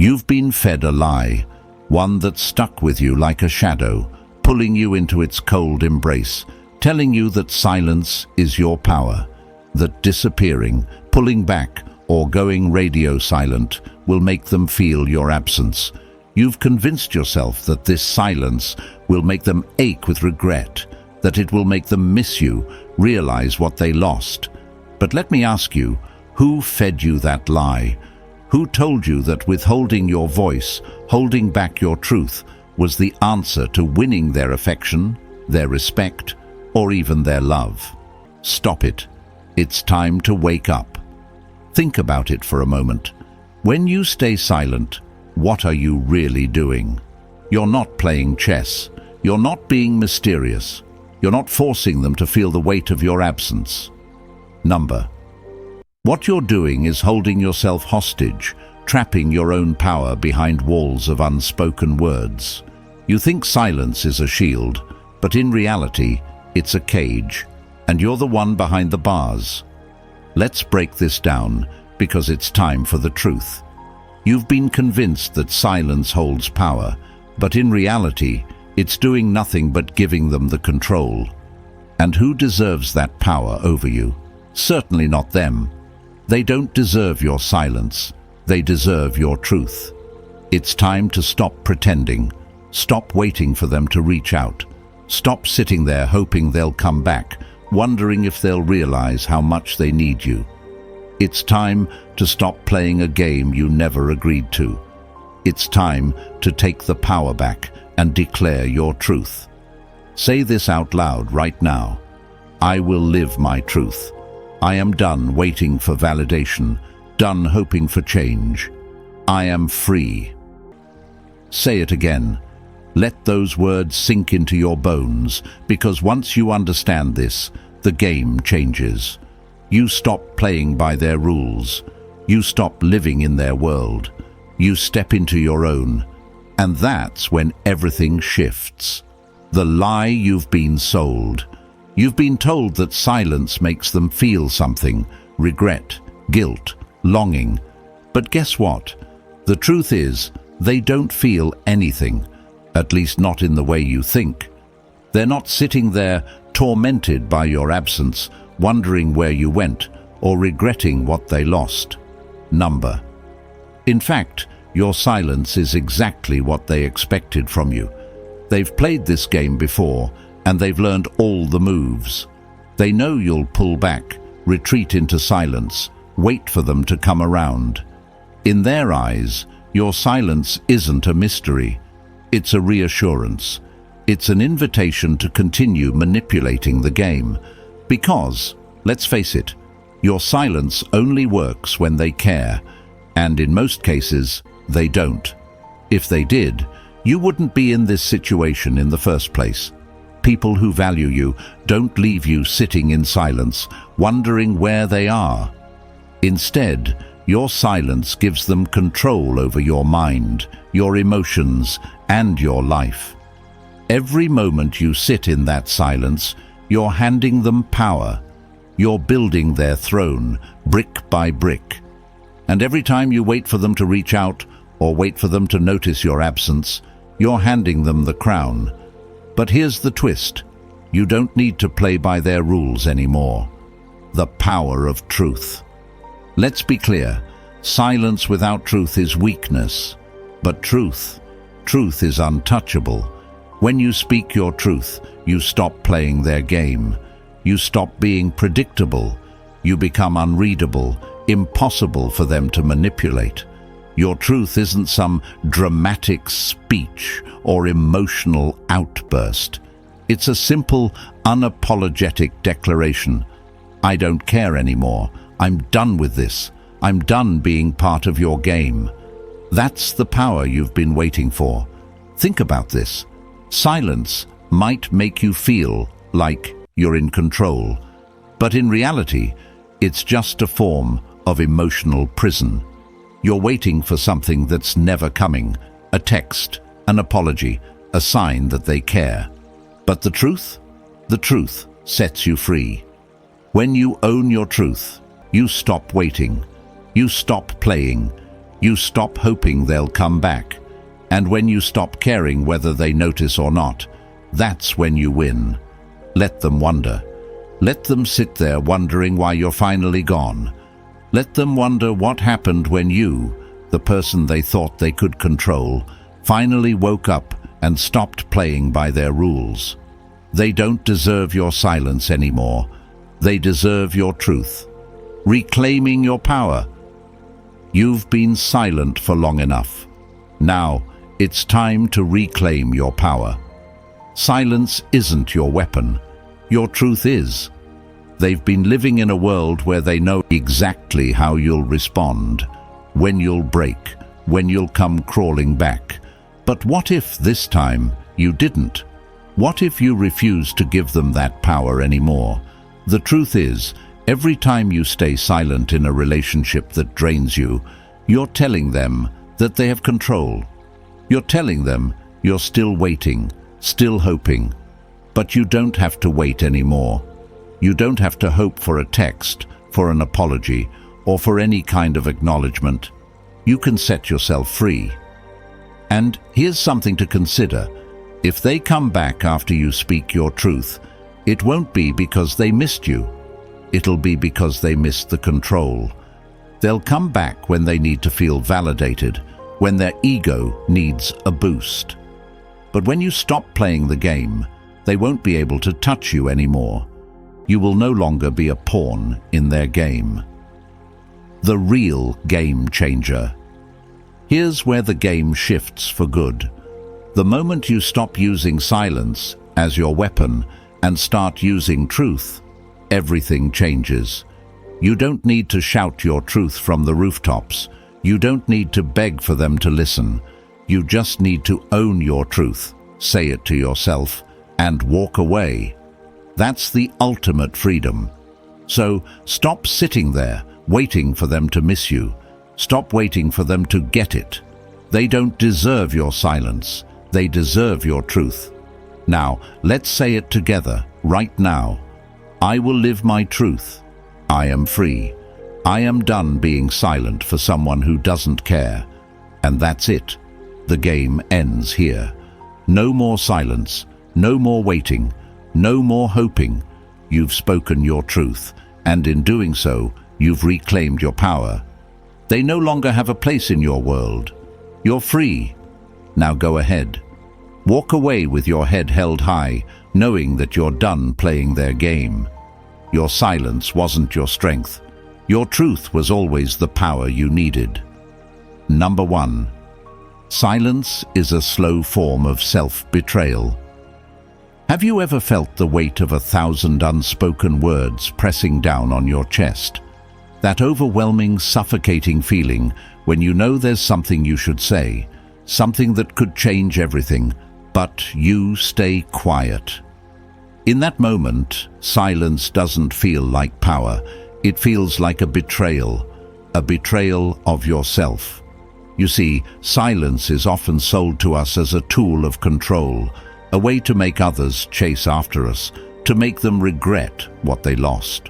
You've been fed a lie, one that stuck with you like a shadow, pulling you into its cold embrace, telling you that silence is your power, that disappearing, pulling back, or going radio silent will make them feel your absence. You've convinced yourself that this silence will make them ache with regret, that it will make them miss you, realize what they lost. But let me ask you, who fed you that lie? Who told you that withholding your voice, holding back your truth, was the answer to winning their affection, their respect, or even their love? Stop it. It's time to wake up. Think about it for a moment. When you stay silent, what are you really doing? You're not playing chess. You're not being mysterious. You're not forcing them to feel the weight of your absence. What you're doing is holding yourself hostage, trapping your own power behind walls of unspoken words. You think silence is a shield, but in reality, it's a cage, and you're the one behind the bars. Let's break this down, because it's time for the truth. You've been convinced that silence holds power, but in reality, it's doing nothing but giving them the control. And who deserves that power over you? Certainly not them. They don't deserve your silence. They deserve your truth. It's time to stop pretending. Stop waiting for them to reach out. Stop sitting there hoping they'll come back, wondering if they'll realize how much they need you. It's time to stop playing a game you never agreed to. It's time to take the power back and declare your truth. Say this out loud right now. I will live my truth. I am done waiting for validation, done hoping for change. I am free. Say it again. Let those words sink into your bones, because once you understand this, the game changes. You stop playing by their rules. You stop living in their world. You step into your own. And that's when everything shifts. The lie you've been sold. You've been told that silence makes them feel something, regret, guilt, longing. But guess what? The truth is, they don't feel anything, at least not in the way you think. They're not sitting there tormented by your absence, wondering where you went, or regretting what they lost. In fact, your silence is exactly what they expected from you. They've played this game before, and they've learned all the moves. They know you'll pull back, retreat into silence, wait for them to come around. In their eyes, your silence isn't a mystery. It's a reassurance. It's an invitation to continue manipulating the game. Because, let's face it, your silence only works when they care, and in most cases, they don't. If they did, you wouldn't be in this situation in the first place. People who value you don't leave you sitting in silence, wondering where they are. Instead, your silence gives them control over your mind, your emotions, and your life. Every moment you sit in that silence, you're handing them power. You're building their throne, brick by brick. And every time you wait for them to reach out, or wait for them to notice your absence, you're handing them the crown. But here's the twist. You don't need to play by their rules anymore. The power of truth. Let's be clear. Silence without truth is weakness. But truth is untouchable. When you speak your truth, you stop playing their game. You stop being predictable. You become unreadable, impossible for them to manipulate. Your truth isn't some dramatic speech or emotional outburst. It's a simple, unapologetic declaration. I don't care anymore. I'm done with this. I'm done being part of your game. That's the power you've been waiting for. Think about this. Silence might make you feel like you're in control, but in reality, it's just a form of emotional prison. You're waiting for something that's never coming, a text, an apology, a sign that they care. But the truth sets you free. When you own your truth, you stop waiting, you stop playing, You stop hoping they'll come back. And when you stop caring whether they notice or not, that's when you win. Let them wonder. Let them sit there wondering why you're finally gone. Let them wonder what happened when you, the person they thought they could control, finally woke up and stopped playing by their rules. They don't deserve your silence anymore. They deserve your truth. Reclaiming your power. You've been silent for long enough. Now, it's time to reclaim your power. Silence isn't your weapon. Your truth is. They've been living in a world where they know exactly how you'll respond, when you'll break, when you'll come crawling back. But what if this time you didn't? What if you refused to give them that power anymore? The truth is, every time you stay silent in a relationship that drains you, you're telling them that they have control. You're telling them you're still waiting, still hoping. But you don't have to wait anymore. You don't have to hope for a text, for an apology, or for any kind of acknowledgement. You can set yourself free. And here's something to consider. If they come back after you speak your truth, it won't be because they missed you. It'll be because they missed the control. They'll come back when they need to feel validated, when their ego needs a boost. But when you stop playing the game, they won't be able to touch you anymore. You will no longer be a pawn in their game. The real game changer. Here's where the game shifts for good. The moment you stop using silence as your weapon and start using truth, everything changes. You don't need to shout your truth from the rooftops. You don't need to beg for them to listen. You just need to own your truth, say it to yourself, and walk away. That's the ultimate freedom. So stop sitting there, waiting for them to miss you. Stop waiting for them to get it. They don't deserve your silence. They deserve your truth. Now, let's say it together, right now. I will live my truth. I am free. I am done being silent for someone who doesn't care. And that's it. The game ends here. No more silence. No more waiting. No more hoping. You've spoken your truth, and in doing so, you've reclaimed your power. They no longer have a place in your world. You're free. Now go ahead. Walk away with your head held high, knowing that you're done playing their game. Your silence wasn't your strength. Your truth was always the power you needed. Number 1. Silence is a slow form of self-betrayal. Have you ever felt the weight of 1,000 unspoken words pressing down on your chest? That overwhelming, suffocating feeling when you know there's something you should say, something that could change everything, but you stay quiet. In that moment, silence doesn't feel like power. It feels like a betrayal of yourself. You see, silence is often sold to us as a tool of control, a way to make others chase after us, to make them regret what they lost.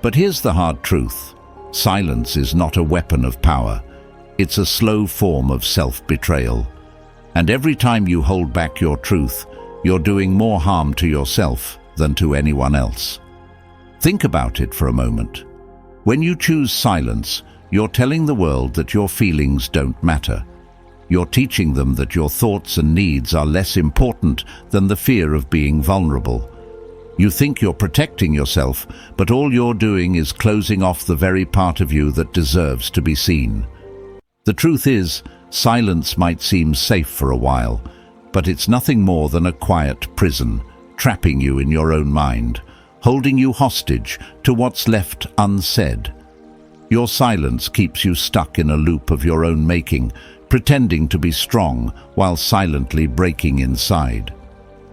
But here's the hard truth. Silence is not a weapon of power. It's a slow form of self-betrayal. And every time you hold back your truth, you're doing more harm to yourself than to anyone else. Think about it for a moment. When you choose silence, you're telling the world that your feelings don't matter. You're teaching them that your thoughts and needs are less important than the fear of being vulnerable. You think you're protecting yourself, but all you're doing is closing off the very part of you that deserves to be seen. The truth is, silence might seem safe for a while, but it's nothing more than a quiet prison, trapping you in your own mind, holding you hostage to what's left unsaid. Your silence keeps you stuck in a loop of your own making, pretending to be strong while silently breaking inside.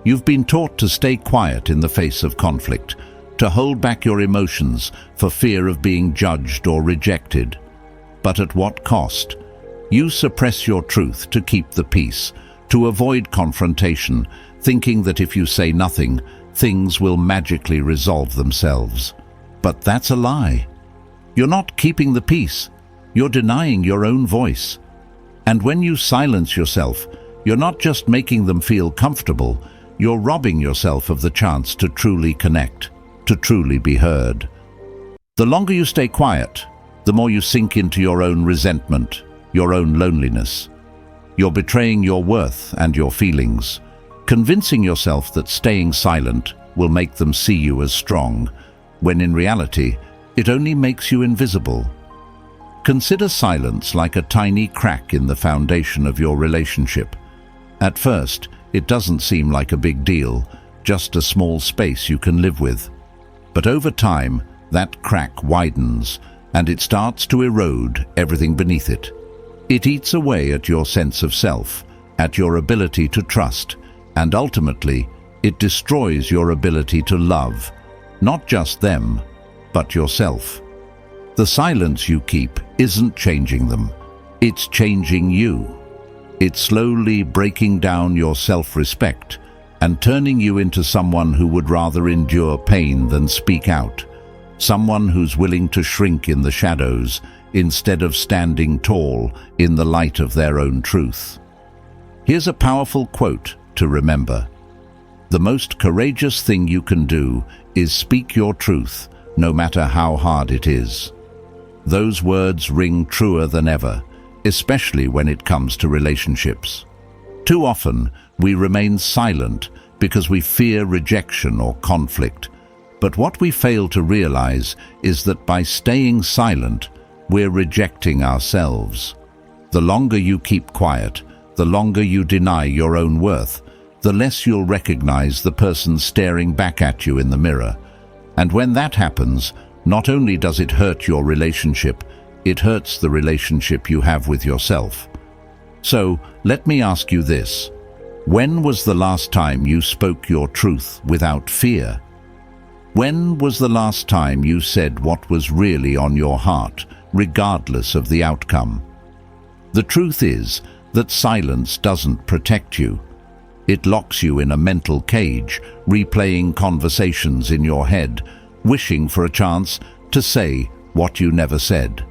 You've been taught to stay quiet in the face of conflict, to hold back your emotions for fear of being judged or rejected. But at what cost? You suppress your truth to keep the peace, to avoid confrontation, thinking that if you say nothing, things will magically resolve themselves. But that's a lie. You're not keeping the peace. You're denying your own voice. And when you silence yourself, you're not just making them feel comfortable, you're robbing yourself of the chance to truly connect, to truly be heard. The longer you stay quiet, the more you sink into your own resentment, your own loneliness. You're betraying your worth and your feelings, convincing yourself that staying silent will make them see you as strong, when in reality, it only makes you invisible. Consider silence like a tiny crack in the foundation of your relationship. At first, it doesn't seem like a big deal, just a small space you can live with. But over time, that crack widens, and it starts to erode everything beneath it. It eats away at your sense of self, at your ability to trust, and ultimately, it destroys your ability to love, not just them, but yourself. The silence you keep isn't changing them, it's changing you. It's slowly breaking down your self-respect and turning you into someone who would rather endure pain than speak out, someone who's willing to shrink in the shadows instead of standing tall in the light of their own truth. Here's a powerful quote to remember. The most courageous thing you can do is speak your truth, no matter how hard it is. Those words ring truer than ever, especially when it comes to relationships. Too often, we remain silent because we fear rejection or conflict. But what we fail to realize is that by staying silent, we're rejecting ourselves. The longer you keep quiet, the longer you deny your own worth, the less you'll recognize the person staring back at you in the mirror. And when that happens, not only does it hurt your relationship, it hurts the relationship you have with yourself. So, let me ask you this. When was the last time you spoke your truth without fear? When was the last time you said what was really on your heart, regardless of the outcome? The truth is that silence doesn't protect you. It locks you in a mental cage, replaying conversations in your head, wishing for a chance to say what you never said.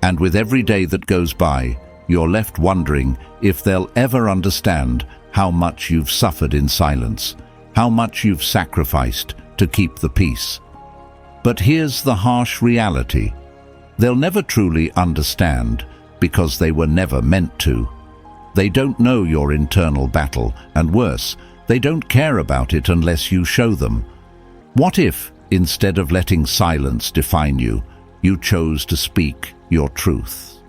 And with every day that goes by, you're left wondering if they'll ever understand how much you've suffered in silence, how much you've sacrificed to keep the peace. But here's the harsh reality. They'll never truly understand because they were never meant to. They don't know your internal battle, and worse, they don't care about it unless you show them. What if, instead of letting silence define you, you chose to speak your truth?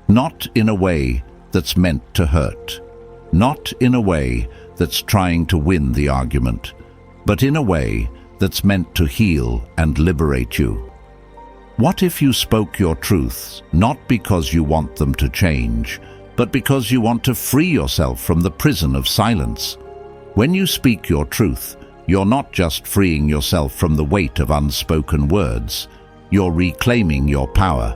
Not in a way that's meant to hurt, not in a way that's trying to win the argument, but in a way that's meant to heal and liberate you. What if you spoke your truths not because you want them to change, but because you want to free yourself from the prison of silence? When you speak your truth, you're not just freeing yourself from the weight of unspoken words. You're reclaiming your power.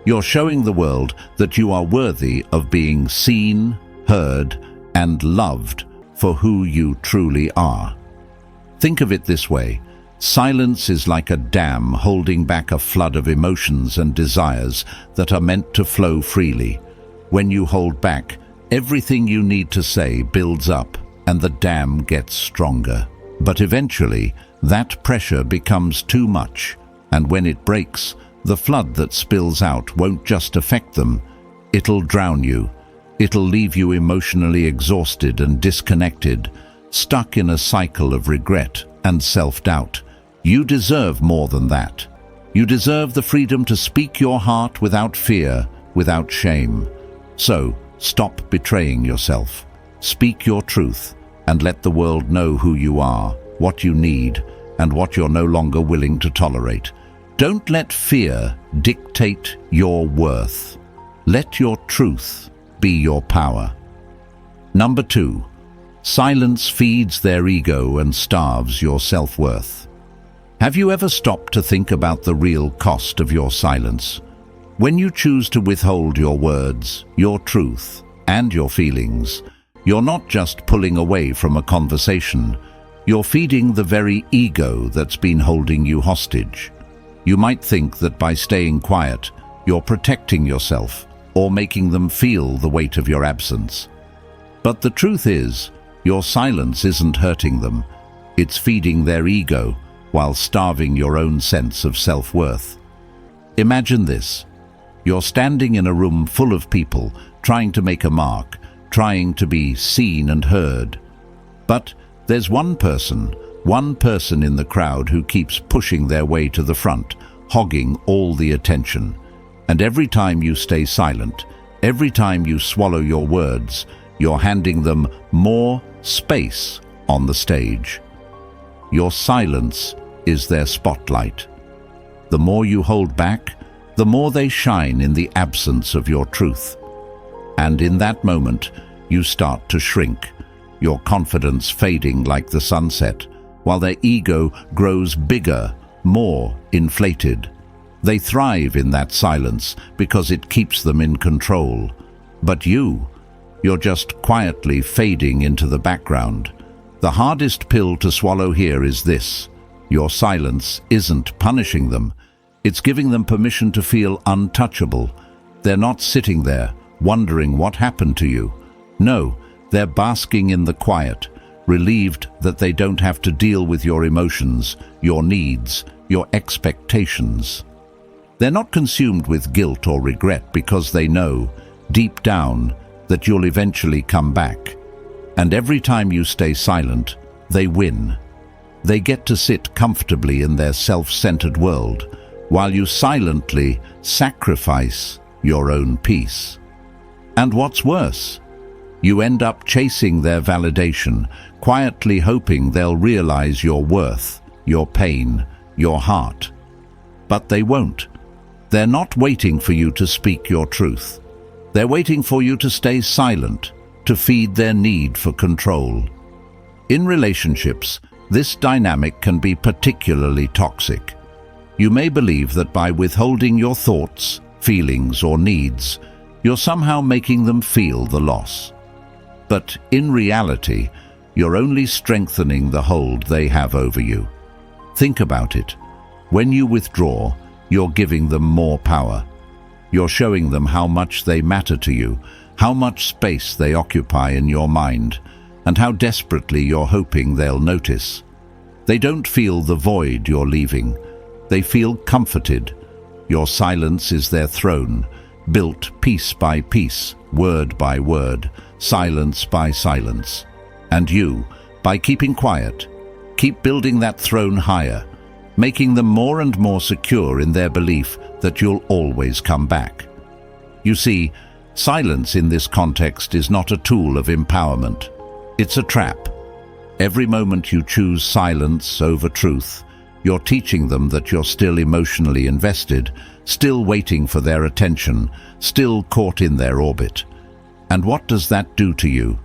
You're showing the world that you are worthy of being seen, heard, and loved for who you truly are. Think of it this way. Silence is like a dam holding back a flood of emotions and desires that are meant to flow freely. When you hold back, everything you need to say builds up and the dam gets stronger. But eventually, that pressure becomes too much, and when it breaks, the flood that spills out won't just affect them, it'll drown you. It'll leave you emotionally exhausted and disconnected, stuck in a cycle of regret and self-doubt. You deserve more than that. You deserve the freedom to speak your heart without fear, without shame. So, stop betraying yourself. Speak your truth, and let the world know who you are, what you need, and what you're no longer willing to tolerate. Don't let fear dictate your worth. Let your truth be your power. Number 2, silence feeds their ego and starves your self-worth. Have you ever stopped to think about the real cost of your silence? When you choose to withhold your words, your truth, and your feelings, you're not just pulling away from a conversation, you're feeding the very ego that's been holding you hostage. You might think that by staying quiet, you're protecting yourself, or making them feel the weight of your absence. But the truth is, your silence isn't hurting them. It's feeding their ego while starving your own sense of self-worth. Imagine this. You're standing in a room full of people, trying to make a mark, trying to be seen and heard. But there's one person in the crowd who keeps pushing their way to the front, hogging all the attention. And every time you stay silent, every time you swallow your words, you're handing them more space on the stage. Your silence is their spotlight. The more you hold back, the more they shine in the absence of your truth. And in that moment, you start to shrink, your confidence fading like the sunset, while their ego grows bigger, more inflated. They thrive in that silence because it keeps them in control. But you're just quietly fading into the background. The hardest pill to swallow here is this. Your silence isn't punishing them. It's giving them permission to feel untouchable. They're not sitting there, wondering what happened to you. No, they're basking in the quiet, relieved that they don't have to deal with your emotions, your needs, your expectations. They're not consumed with guilt or regret because they know, deep down, that you'll eventually come back. And every time you stay silent, they win. They get to sit comfortably in their self-centered world, while you silently sacrifice your own peace. And what's worse, you end up chasing their validation, quietly hoping they'll realize your worth, your pain, your heart. But they won't. They're not waiting for you to speak your truth. They're waiting for you to stay silent, to feed their need for control. In relationships, this dynamic can be particularly toxic. You may believe that by withholding your thoughts, feelings, or needs, you're somehow making them feel the loss. But in reality, you're only strengthening the hold they have over you. Think about it. When you withdraw, you're giving them more power. You're showing them how much they matter to you, how much space they occupy in your mind, and how desperately you're hoping they'll notice. They don't feel the void you're leaving. They feel comforted. Your silence is their throne, built piece by piece, word by word, silence by silence. And you, by keeping quiet, keep building that throne higher, making them more and more secure in their belief that you'll always come back. You see, silence in this context is not a tool of empowerment. It's a trap. Every moment you choose silence over truth, you're teaching them that you're still emotionally invested, still waiting for their attention, still caught in their orbit. And what does that do to you?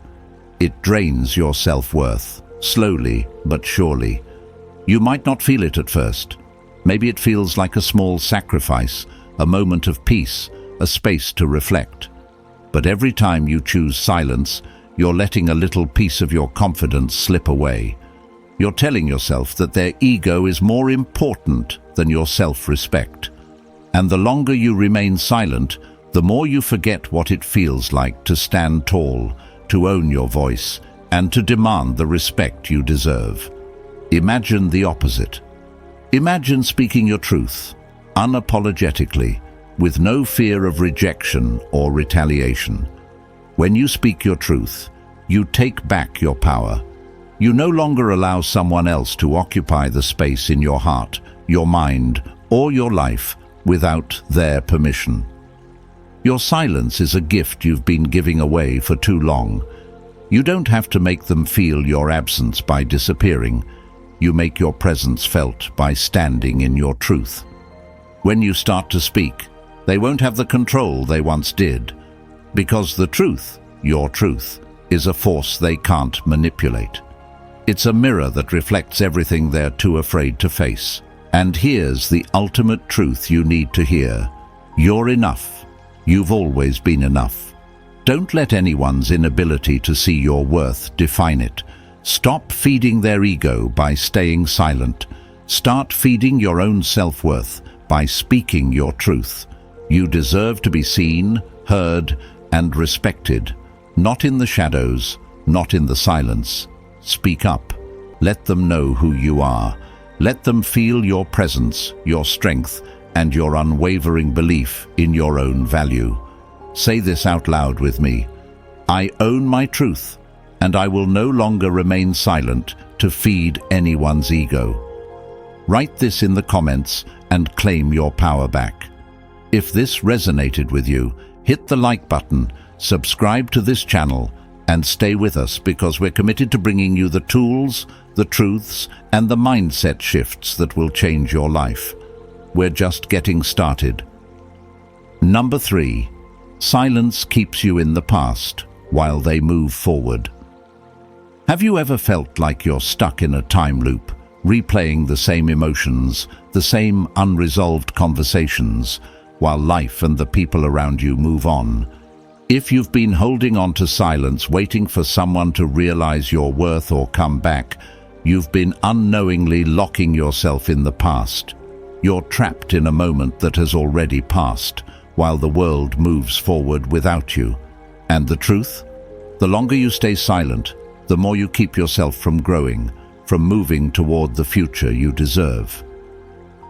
It drains your self-worth, slowly but surely. You might not feel it at first. Maybe it feels like a small sacrifice, a moment of peace, a space to reflect. But every time you choose silence, you're letting a little piece of your confidence slip away. You're telling yourself that their ego is more important than your self-respect. And the longer you remain silent, the more you forget what it feels like to stand tall, to own your voice, and to demand the respect you deserve. Imagine the opposite. Imagine speaking your truth, unapologetically, with no fear of rejection or retaliation. When you speak your truth, you take back your power. You no longer allow someone else to occupy the space in your heart, your mind, or your life without their permission. Your silence is a gift you've been giving away for too long. You don't have to make them feel your absence by disappearing. You make your presence felt by standing in your truth. When you start to speak, they won't have the control they once did, because the truth, your truth, is a force they can't manipulate. It's a mirror that reflects everything they're too afraid to face. And here's the ultimate truth you need to hear. You're enough. You've always been enough. Don't let anyone's inability to see your worth define it. Stop feeding their ego by staying silent. Start feeding your own self-worth by speaking your truth. You deserve to be seen, heard, and respected, not in the shadows, not in the silence. Speak up. Let them know who you are. Let them feel your presence, your strength, and your unwavering belief in your own value. Say this out loud with me. I own my truth, and I will no longer remain silent to feed anyone's ego. Write this in the comments and claim your power back. If this resonated with you, hit the like button, subscribe to this channel, and stay with us because we're committed to bringing you the tools, the truths, and the mindset shifts that will change your life. We're just getting started. Number 3. Silence keeps you in the past while they move forward. Have you ever felt like you're stuck in a time loop, replaying the same emotions, the same unresolved conversations, while life and the people around you move on? If you've been holding on to silence, waiting for someone to realize your worth or come back, you've been unknowingly locking yourself in the past. You're trapped in a moment that has already passed, while the world moves forward without you. And the truth? The longer you stay silent, the more you keep yourself from growing, from moving toward the future you deserve.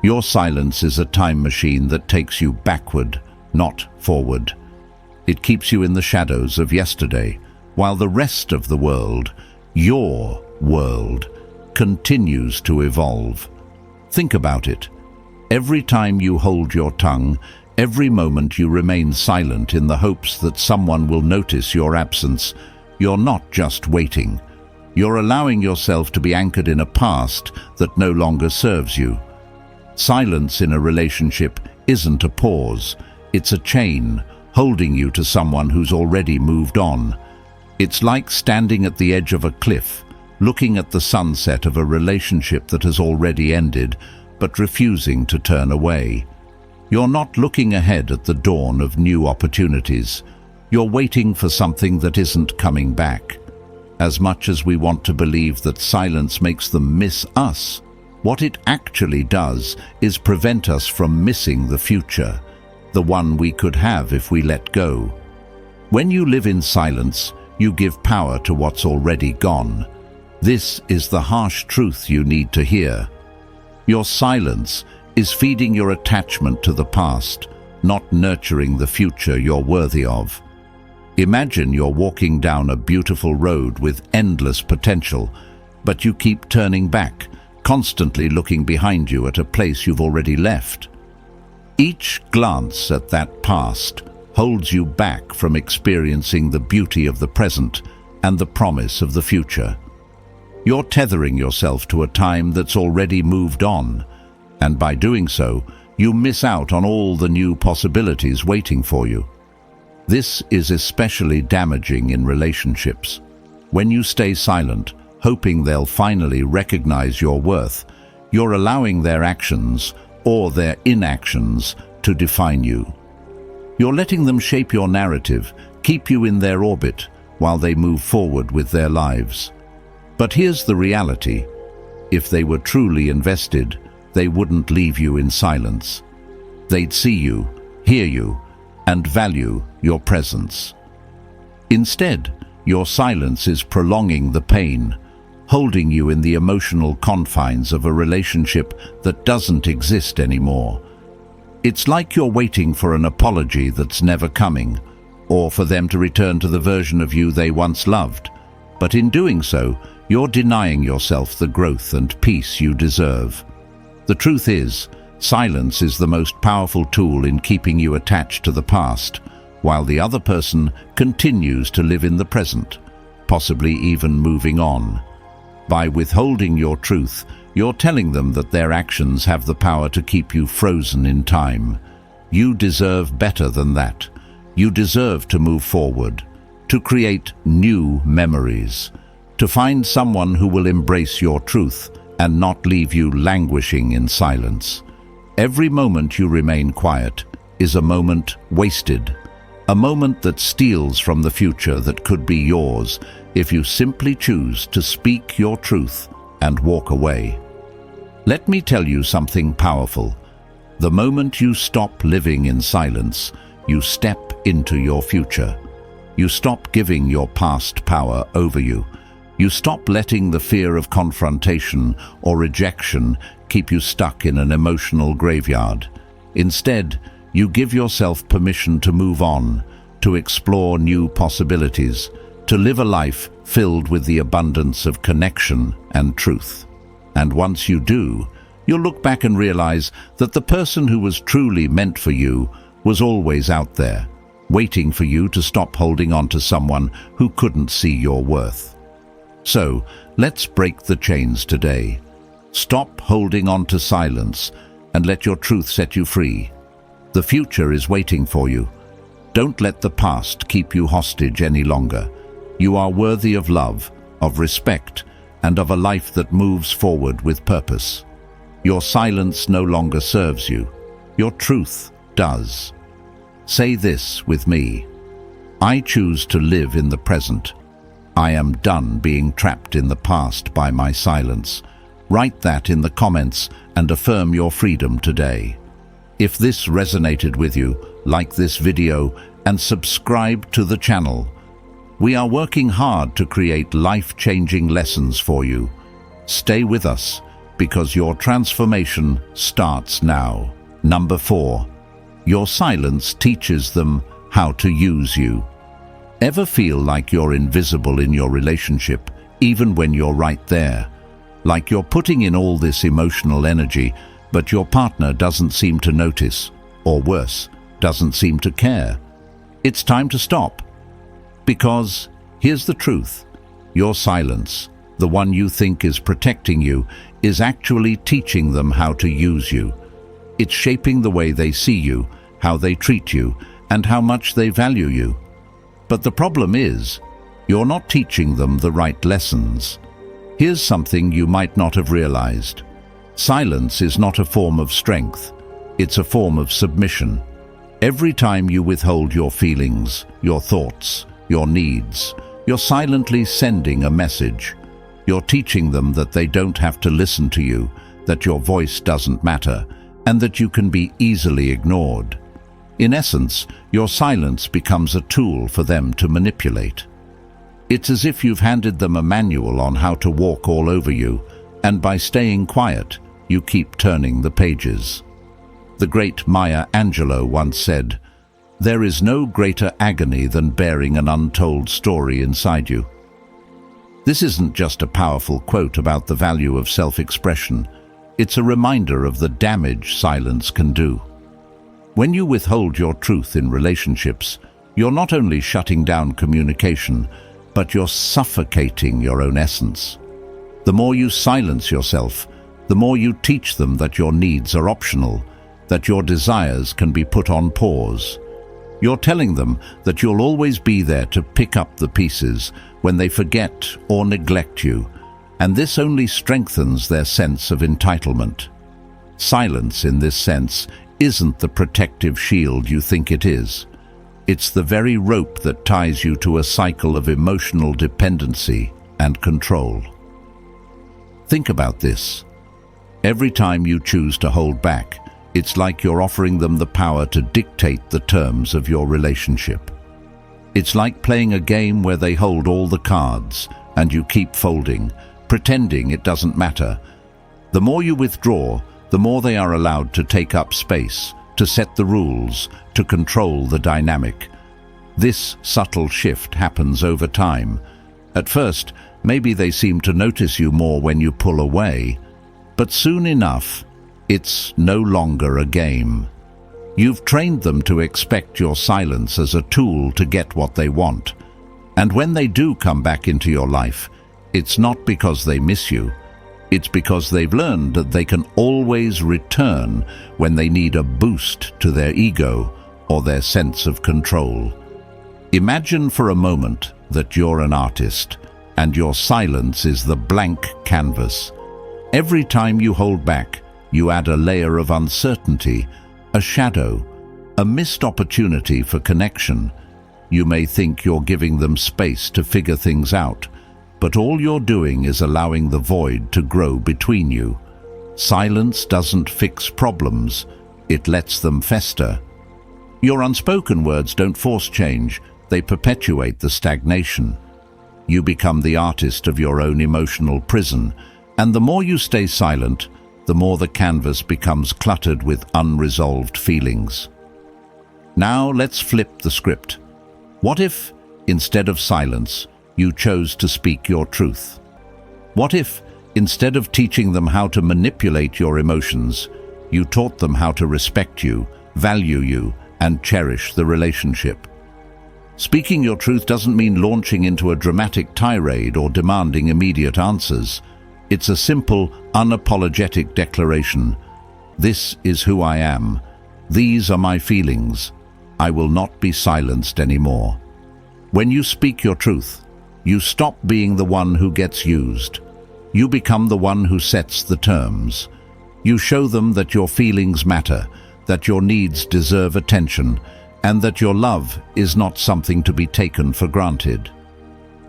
Your silence is a time machine that takes you backward, not forward. It keeps you in the shadows of yesterday, while the rest of the world, your world, continues to evolve. Think about it. Every time you hold your tongue, every moment you remain silent in the hopes that someone will notice your absence, you're not just waiting. You're allowing yourself to be anchored in a past that no longer serves you. Silence in a relationship isn't a pause, it's a chain, holding you to someone who's already moved on. It's like standing at the edge of a cliff, looking at the sunset of a relationship that has already ended, but refusing to turn away. You're not looking ahead at the dawn of new opportunities. You're waiting for something that isn't coming back. As much as we want to believe that silence makes them miss us, what it actually does is prevent us from missing the future, the one we could have if we let go. When you live in silence, you give power to what's already gone. This is the harsh truth you need to hear. Your silence is feeding your attachment to the past, not nurturing the future you're worthy of. Imagine you're walking down a beautiful road with endless potential, but you keep turning back, constantly looking behind you at a place you've already left. Each glance at that past holds you back from experiencing the beauty of the present and the promise of the future. You're tethering yourself to a time that's already moved on, and by doing so, you miss out on all the new possibilities waiting for you. This is especially damaging in relationships. When you stay silent, hoping they'll finally recognize your worth, you're allowing their actions or their inactions to define you. You're letting them shape your narrative, keep you in their orbit while they move forward with their lives. But here's the reality. If they were truly invested, they wouldn't leave you in silence. They'd see you, hear you, and value your presence. Instead, your silence is prolonging the pain, holding you in the emotional confines of a relationship that doesn't exist anymore. It's like you're waiting for an apology that's never coming, or for them to return to the version of you they once loved. But in doing so, you're denying yourself the growth and peace you deserve. The truth is, silence is the most powerful tool in keeping you attached to the past, while the other person continues to live in the present, possibly even moving on. By withholding your truth, you're telling them that their actions have the power to keep you frozen in time. You deserve better than that. You deserve to move forward, to create new memories, to find someone who will embrace your truth and not leave you languishing in silence. Every moment you remain quiet is a moment wasted, a moment that steals from the future that could be yours if you simply choose to speak your truth and walk away. Let me tell you something powerful. The moment you stop living in silence, you step into your future. You stop giving your past power over you. You stop letting the fear of confrontation or rejection keep you stuck in an emotional graveyard. Instead, you give yourself permission to move on, to explore new possibilities, to live a life filled with the abundance of connection and truth. And once you do, you'll look back and realize that the person who was truly meant for you was always out there, waiting for you to stop holding on to someone who couldn't see your worth. So, let's break the chains today. Stop holding on to silence and let your truth set you free. The future is waiting for you. Don't let the past keep you hostage any longer. You are worthy of love, of respect, and of a life that moves forward with purpose. Your silence no longer serves you. Your truth does. Say this with me. I choose to live in the present. I am done being trapped in the past by my silence. Write that in the comments and affirm your freedom today. If this resonated with you, like this video and subscribe to the channel. We are working hard to create life-changing lessons for you. Stay with us, because your transformation starts now. Number 4. Your silence teaches them how to use you. Ever feel like you're invisible in your relationship, even when you're right there? Like you're putting in all this emotional energy, but your partner doesn't seem to notice, or worse, doesn't seem to care. It's time to stop. Because here's the truth. Your silence, the one you think is protecting you, is actually teaching them how to use you. It's shaping the way they see you, how they treat you, and how much they value you. But the problem is, you're not teaching them the right lessons. Here's something you might not have realized. Silence is not a form of strength. It's a form of submission. Every time you withhold your feelings, your thoughts, your needs, you're silently sending a message. You're teaching them that they don't have to listen to you, that your voice doesn't matter, and that you can be easily ignored. In essence, your silence becomes a tool for them to manipulate. It's as if you've handed them a manual on how to walk all over you, and by staying quiet, you keep turning the pages. The great Maya Angelou once said, "There is no greater agony than bearing an untold story inside you." This isn't just a powerful quote about the value of self-expression. It's a reminder of the damage silence can do. When you withhold your truth in relationships, you're not only shutting down communication, but you're suffocating your own essence. The more you silence yourself, the more you teach them that your needs are optional, that your desires can be put on pause. You're telling them that you'll always be there to pick up the pieces when they forget or neglect you, and this only strengthens their sense of entitlement. Silence, in this sense, isn't the protective shield you think it is. It's the very rope that ties you to a cycle of emotional dependency and control. Think about this. Every time you choose to hold back, it's like you're offering them the power to dictate the terms of your relationship. It's like playing a game where they hold all the cards and you keep folding, pretending it doesn't matter. The more you withdraw, the more they are allowed to take up space, to set the rules, to control the dynamic. This subtle shift happens over time. At first, maybe they seem to notice you more when you pull away, but soon enough, it's no longer a game. You've trained them to expect your silence as a tool to get what they want. And when they do come back into your life, it's not because they miss you. It's because they've learned that they can always return when they need a boost to their ego or their sense of control. Imagine for a moment that you're an artist, and your silence is the blank canvas. Every time you hold back, you add a layer of uncertainty, a shadow, a missed opportunity for connection. You may think you're giving them space to figure things out, but all you're doing is allowing the void to grow between you. Silence doesn't fix problems, it lets them fester. Your unspoken words don't force change, they perpetuate the stagnation. You become the artist of your own emotional prison, and the more you stay silent, the more the canvas becomes cluttered with unresolved feelings. Now let's flip the script. What if, instead of silence, you chose to speak your truth? What if, instead of teaching them how to manipulate your emotions, you taught them how to respect you, value you, and cherish the relationship? Speaking your truth doesn't mean launching into a dramatic tirade or demanding immediate answers. It's a simple, unapologetic declaration. This is who I am. These are my feelings. I will not be silenced anymore. When you speak your truth, you stop being the one who gets used. You become the one who sets the terms. You show them that your feelings matter, that your needs deserve attention, and that your love is not something to be taken for granted.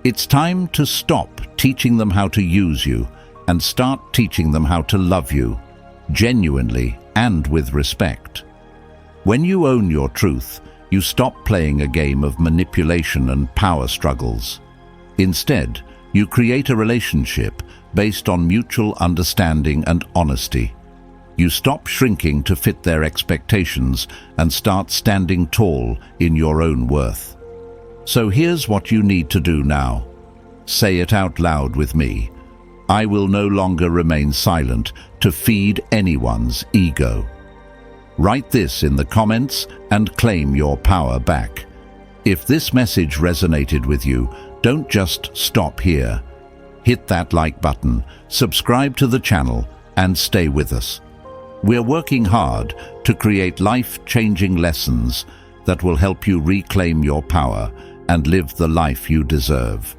It's time to stop teaching them how to use you and start teaching them how to love you, genuinely and with respect. When you own your truth, you stop playing a game of manipulation and power struggles. Instead, you create a relationship based on mutual understanding and honesty. You stop shrinking to fit their expectations and start standing tall in your own worth. So here's what you need to do now. Say it out loud with me. I will no longer remain silent to feed anyone's ego. Write this in the comments and claim your power back. If this message resonated with you, don't just stop here. Hit that like button, subscribe to the channel, and stay with us. We're working hard to create life-changing lessons that will help you reclaim your power and live the life you deserve.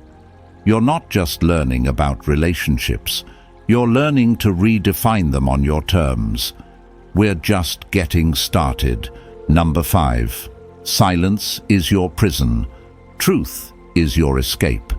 You're not just learning about relationships, you're learning to redefine them on your terms. We're just getting started. Number 5. Silence is your prison. Truth is your escape.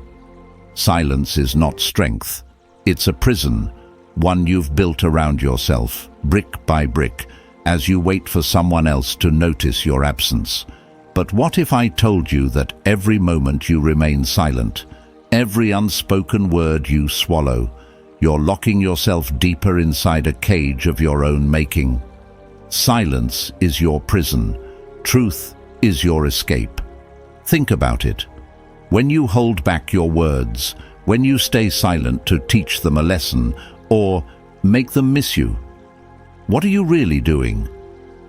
Silence is not strength. It's a prison, one you've built around yourself, brick by brick, as you wait for someone else to notice your absence. But what if I told you that every moment you remain silent, every unspoken word you swallow, you're locking yourself deeper inside a cage of your own making? Silence is your prison. Truth is your escape. Think about it. When you hold back your words, when you stay silent to teach them a lesson or make them miss you, what are you really doing?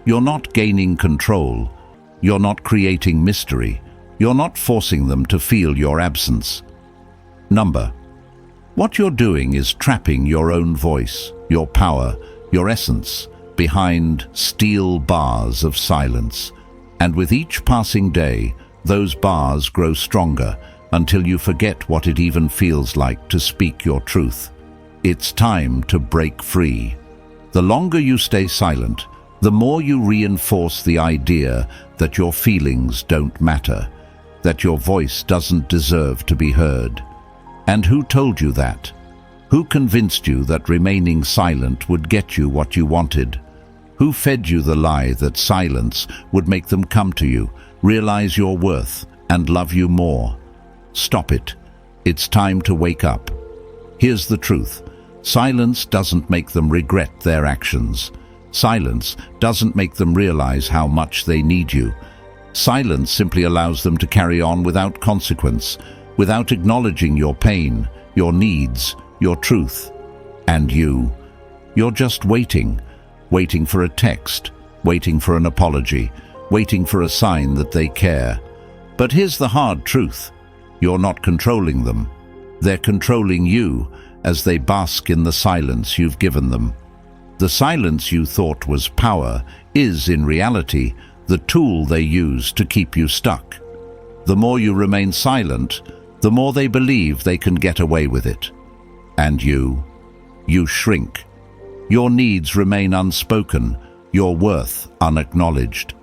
You're not gaining control. You're not creating mystery. You're not forcing them to feel your absence. What you're doing is trapping your own voice, your power, your essence, behind steel bars of silence. And with each passing day, those bars grow stronger until you forget what it even feels like to speak your truth. It's time to break free. The longer you stay silent, the more you reinforce the idea that your feelings don't matter, that your voice doesn't deserve to be heard. And who told you that? Who convinced you that remaining silent would get you what you wanted? Who fed you the lie that silence would make them come to you, realize your worth, and love you more? Stop it. It's time to wake up. Here's the truth. Silence doesn't make them regret their actions. Silence doesn't make them realize how much they need you. Silence simply allows them to carry on without consequence, without acknowledging your pain, your needs, your truth. And you're just waiting for a text, waiting for an apology, waiting for a sign that they care. But here's the hard truth. You're not controlling them. They're controlling you as they bask in the silence you've given them. The silence you thought was power is, in reality, the tool they use to keep you stuck. The more you remain silent, the more they believe they can get away with it. And you shrink. Your needs remain unspoken, your worth unacknowledged.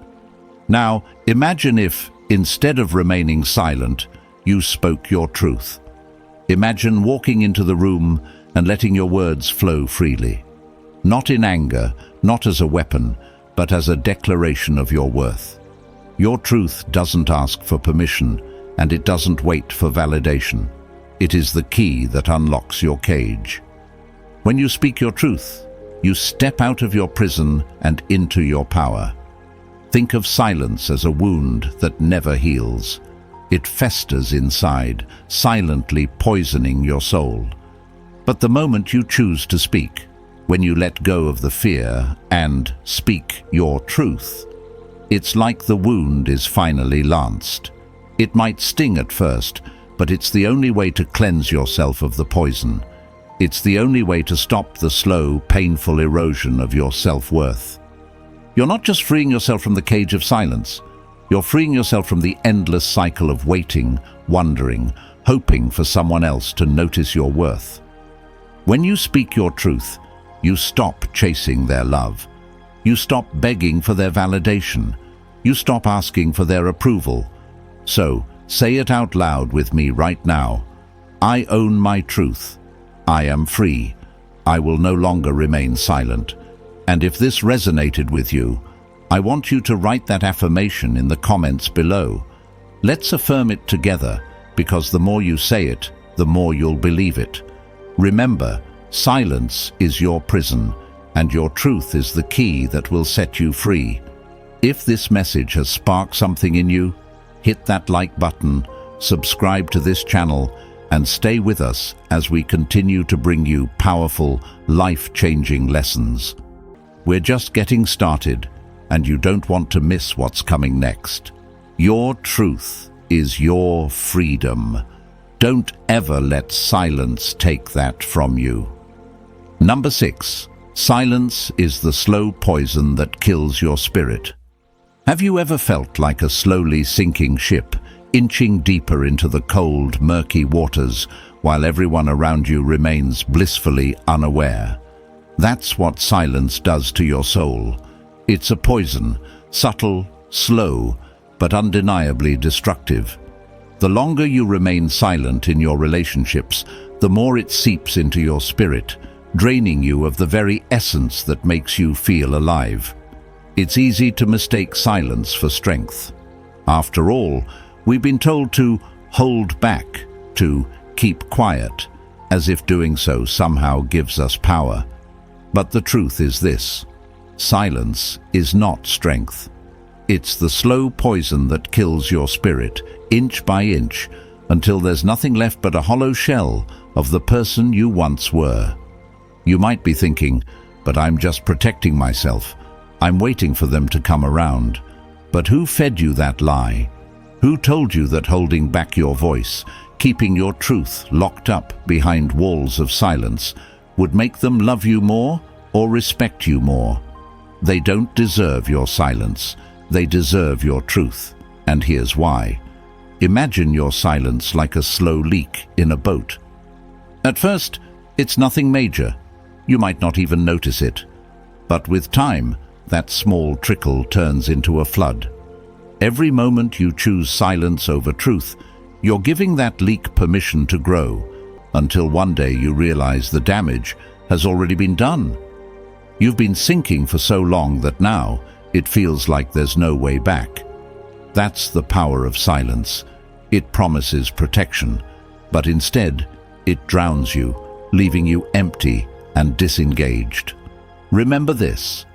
Now, imagine if, instead of remaining silent, you spoke your truth. Imagine walking into the room and letting your words flow freely. Not in anger, not as a weapon, but as a declaration of your worth. Your truth doesn't ask for permission, and it doesn't wait for validation. It is the key that unlocks your cage. When you speak your truth, you step out of your prison and into your power. Think of silence as a wound that never heals. It festers inside, silently poisoning your soul. But the moment you choose to speak, when you let go of the fear and speak your truth, it's like the wound is finally lanced. It might sting at first, but it's the only way to cleanse yourself of the poison. It's the only way to stop the slow, painful erosion of your self-worth. You're not just freeing yourself from the cage of silence. You're freeing yourself from the endless cycle of waiting, wondering, hoping for someone else to notice your worth. When you speak your truth, you stop chasing their love. You stop begging for their validation. You stop asking for their approval. So, say it out loud with me right now. I own my truth. I am free. I will no longer remain silent. And if this resonated with you, I want you to write that affirmation in the comments below. Let's affirm it together, because the more you say it, the more you'll believe it. Remember, silence is your prison, and your truth is the key that will set you free. If this message has sparked something in you, hit that like button, subscribe to this channel, and stay with us as we continue to bring you powerful, life-changing lessons. We're just getting started, and you don't want to miss what's coming next. Your truth is your freedom. Don't ever let silence take that from you. Number 6. Silence is the slow poison that kills your spirit. Have you ever felt like a slowly sinking ship, inching deeper into the cold, murky waters, while everyone around you remains blissfully unaware? That's what silence does to your soul. It's a poison, subtle, slow, but undeniably destructive. The longer you remain silent in your relationships, the more it seeps into your spirit, draining you of the very essence that makes you feel alive. It's easy to mistake silence for strength. After all, we've been told to hold back, to keep quiet, as if doing so somehow gives us power. But the truth is this: silence is not strength. It's the slow poison that kills your spirit, inch by inch, until there's nothing left but a hollow shell of the person you once were. You might be thinking, but I'm just protecting myself. I'm waiting for them to come around. But who fed you that lie? Who told you that holding back your voice, keeping your truth locked up behind walls of silence, would make them love you more or respect you more? They don't deserve your silence. They deserve your truth. And here's why. Imagine your silence like a slow leak in a boat. At first, it's nothing major. You might not even notice it. But with time, that small trickle turns into a flood. Every moment you choose silence over truth, you're giving that leak permission to grow, until one day you realize the damage has already been done. You've been sinking for so long that now it feels like there's no way back. That's the power of silence. It promises protection, but instead it drowns you, leaving you empty and disengaged. Remember this: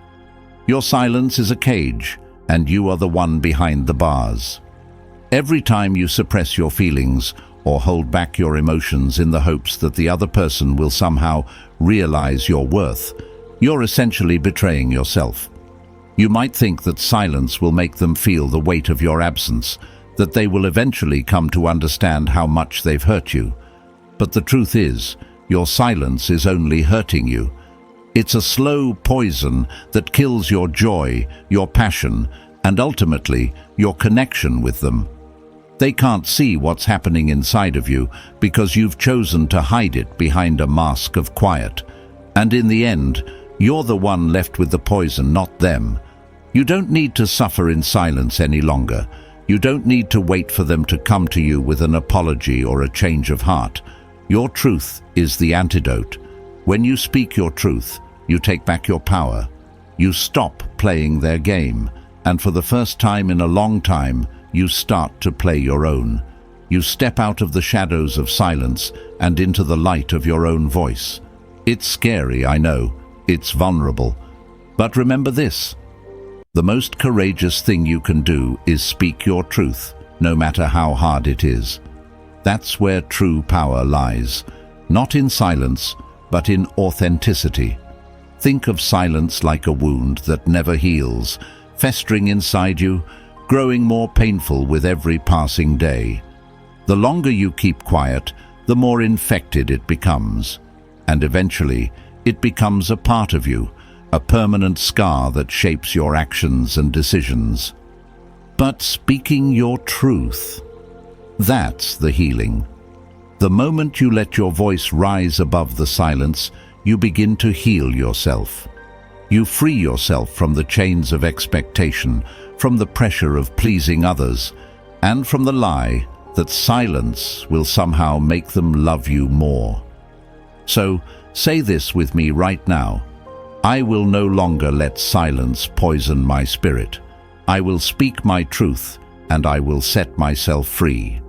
your silence is a cage, and you are the one behind the bars. Every time you suppress your feelings or hold back your emotions in the hopes that the other person will somehow realize your worth, you're essentially betraying yourself. You might think that silence will make them feel the weight of your absence, that they will eventually come to understand how much they've hurt you. But the truth is, your silence is only hurting you. It's a slow poison that kills your joy, your passion, and ultimately your connection with them. They can't see what's happening inside of you because you've chosen to hide it behind a mask of quiet. And in the end, you're the one left with the poison, not them. You don't need to suffer in silence any longer. You don't need to wait for them to come to you with an apology or a change of heart. Your truth is the antidote. When you speak your truth, you take back your power. You stop playing their game, and for the first time in a long time, you start to play your own. You step out of the shadows of silence and into the light of your own voice. It's scary, I know. It's vulnerable. But remember this: the most courageous thing you can do is speak your truth, no matter how hard it is. That's where true power lies, not in silence, but in authenticity. Think of silence like a wound that never heals, festering inside you, growing more painful with every passing day. The longer you keep quiet, the more infected it becomes, and eventually it becomes a part of you, a permanent scar that shapes your actions and decisions. But speaking your truth, that's the healing. The moment you let your voice rise above the silence, you begin to heal yourself. You free yourself from the chains of expectation, from the pressure of pleasing others, and from the lie that silence will somehow make them love you more. So, say this with me right now: I will no longer let silence poison my spirit. I will speak my truth, and I will set myself free.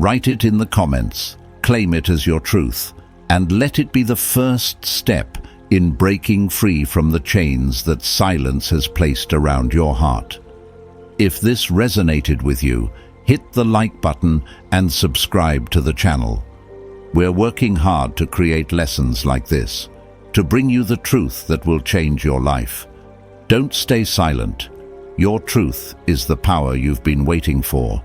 Write it in the comments, claim it as your truth, and let it be the first step in breaking free from the chains that silence has placed around your heart. If this resonated with you, hit the like button and subscribe to the channel. We're working hard to create lessons like this, to bring you the truth that will change your life. Don't stay silent. Your truth is the power you've been waiting for,